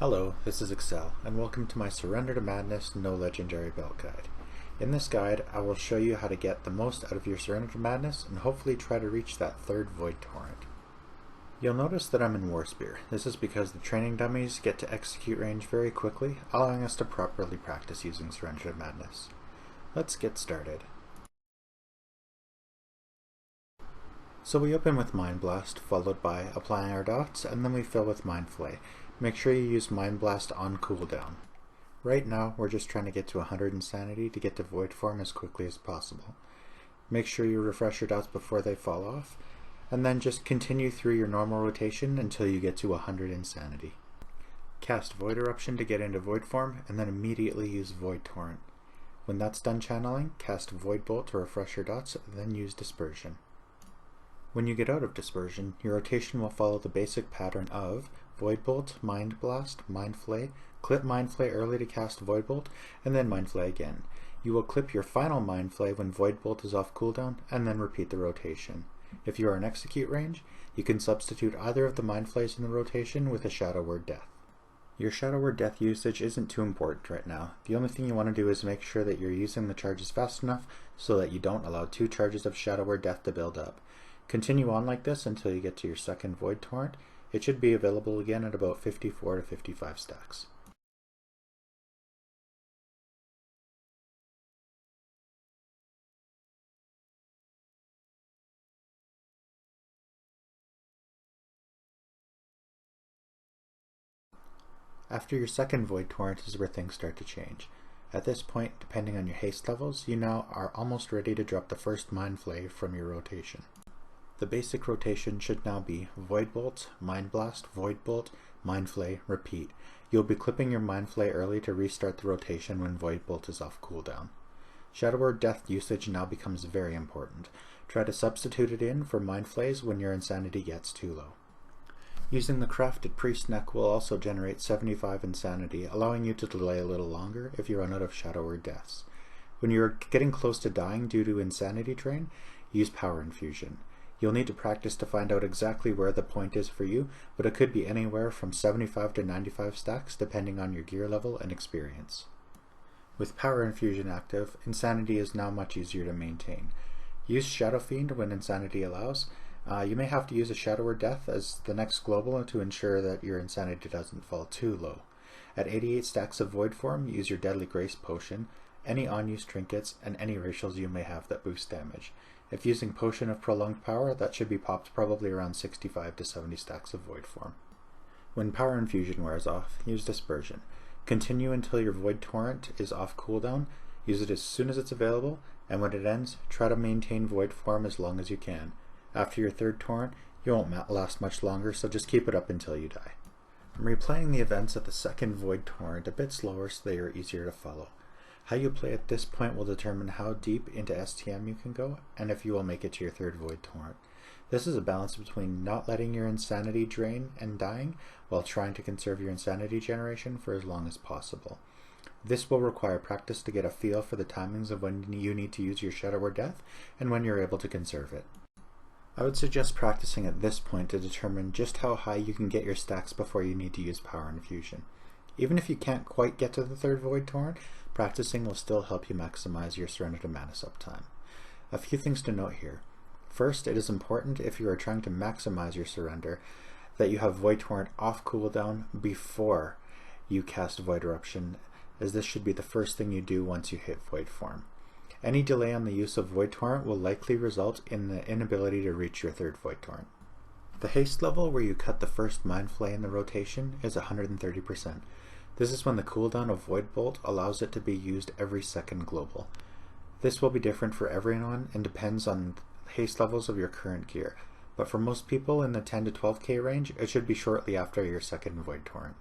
Hello, this is Excel, and welcome to my Surrender to Madness No Legendary Belt Guide. In this guide, I will show you how to get the most out of your Surrender to Madness and hopefully try to reach that third Void Torrent. You'll notice that I'm in Warspear. This is because the training dummies get to execute range very quickly, allowing us to properly practice using Surrender to Madness. Let's get started. So we open with Mind Blast, followed by applying our dots, and then we fill with Mind Flay. Make sure you use Mind Blast on cooldown. Right now, we're just trying to get to 100 insanity to get to Void Form as quickly as possible. Make sure you refresh your dots before they fall off, and then just continue through your normal rotation until you get to 100 insanity. Cast Void Eruption to get into Void Form, and then immediately use Void Torrent. When that's done channeling, cast Void Bolt to refresh your dots, then use Dispersion. When you get out of Dispersion, your rotation will follow the basic pattern of Void Bolt, Mind Blast, Mind Flay, clip Mind Flay early to cast Void Bolt, and then Mind Flay again. You will clip your final Mind Flay when Void Bolt is off cooldown, and then repeat the rotation. If you are in execute range, you can substitute either of the Mind Flays in the rotation with a Shadow Word Death. Your Shadow Word Death usage isn't too important right now. The only thing you want to do is make sure that you're using the charges fast enough so that you don't allow 2 charges of Shadow Word Death to build up. Continue on like this until you get to your second Void Torrent. It should be available again at about 54 to 55 stacks. After your second Void Torrent is where things start to change. At this point, depending on your haste levels, you now are almost ready to drop the first Mind Flay from your rotation. The basic rotation should now be Void Bolt, Mind Blast, Void Bolt, Mind Flay, repeat. You'll be clipping your Mind Flay early to restart the rotation when Void Bolt is off cooldown. Shadow Word Death usage now becomes very important. Try to substitute it in for Mind Flays when your insanity gets too low. Using the crafted Priest Neck will also generate 75 insanity, allowing you to delay a little longer if you run out of Shadow Word Deaths. When you're getting close to dying due to insanity drain, use Power Infusion. You'll need to practice to find out exactly where the point is for you, but it could be anywhere from 75 to 95 stacks depending on your gear level and experience. With Power Infusion active, Insanity is now much easier to maintain. Use Shadow Fiend when Insanity allows. You may have to use a Shadow Word Death as the next global to ensure that your Insanity doesn't fall too low. At 88 stacks of Void Form, use your Deadly Grace Potion, any on-use trinkets, and any racials you may have that boost damage. If using Potion of Prolonged Power, that should be popped probably around 65 to 70 stacks of Void Form. When Power Infusion wears off, use Dispersion. Continue until your Void Torrent is off cooldown, use it as soon as it's available, and when it ends, try to maintain Void Form as long as you can. After your third Torrent, you won't last much longer, so just keep it up until you die. I'm replaying the events at the second Void Torrent a bit slower so they are easier to follow. How you play at this point will determine how deep into STM you can go, and if you will make it to your third Void Torrent. This is a balance between not letting your insanity drain and dying, while trying to conserve your insanity generation for as long as possible. This will require practice to get a feel for the timings of when you need to use your Shadow Word Death, and when you're able to conserve it. I would suggest practicing at this point to determine just how high you can get your stacks before you need to use Power Infusion. Even if you can't quite get to the third Void Torrent, practicing will still help you maximize your Surrender to Madness uptime. A few things to note here. First, it is important if you are trying to maximize your surrender that you have Void Torrent off cooldown before you cast Void Eruption, as this should be the first thing you do once you hit Void Form. Any delay on the use of Void Torrent will likely result in the inability to reach your third Void Torrent. The haste level where you cut the first Mind Flay in the rotation is 130%. This is when the cooldown of Void Bolt allows it to be used every second global. This will be different for everyone and depends on haste levels of your current gear, but for most people in the 10 to 12k range, it should be shortly after your second Void Torrent.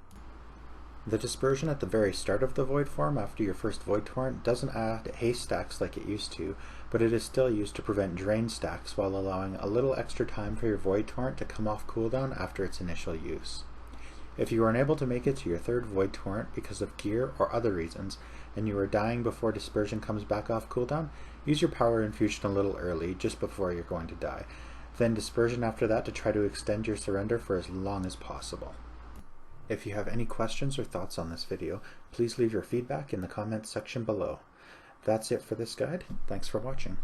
The Dispersion at the very start of the Void Form after your first Void Torrent doesn't add haste stacks like it used to, but it is still used to prevent drain stacks while allowing a little extra time for your Void Torrent to come off cooldown after its initial use. If you are unable to make it to your third Void Torrent because of gear or other reasons, and you are dying before Dispersion comes back off cooldown, use your Power Infusion a little early, just before you're going to die. Then Dispersion after that to try to extend your surrender for as long as possible. If you have any questions or thoughts on this video, please leave your feedback in the comments section below. That's it for this guide. Thanks for watching.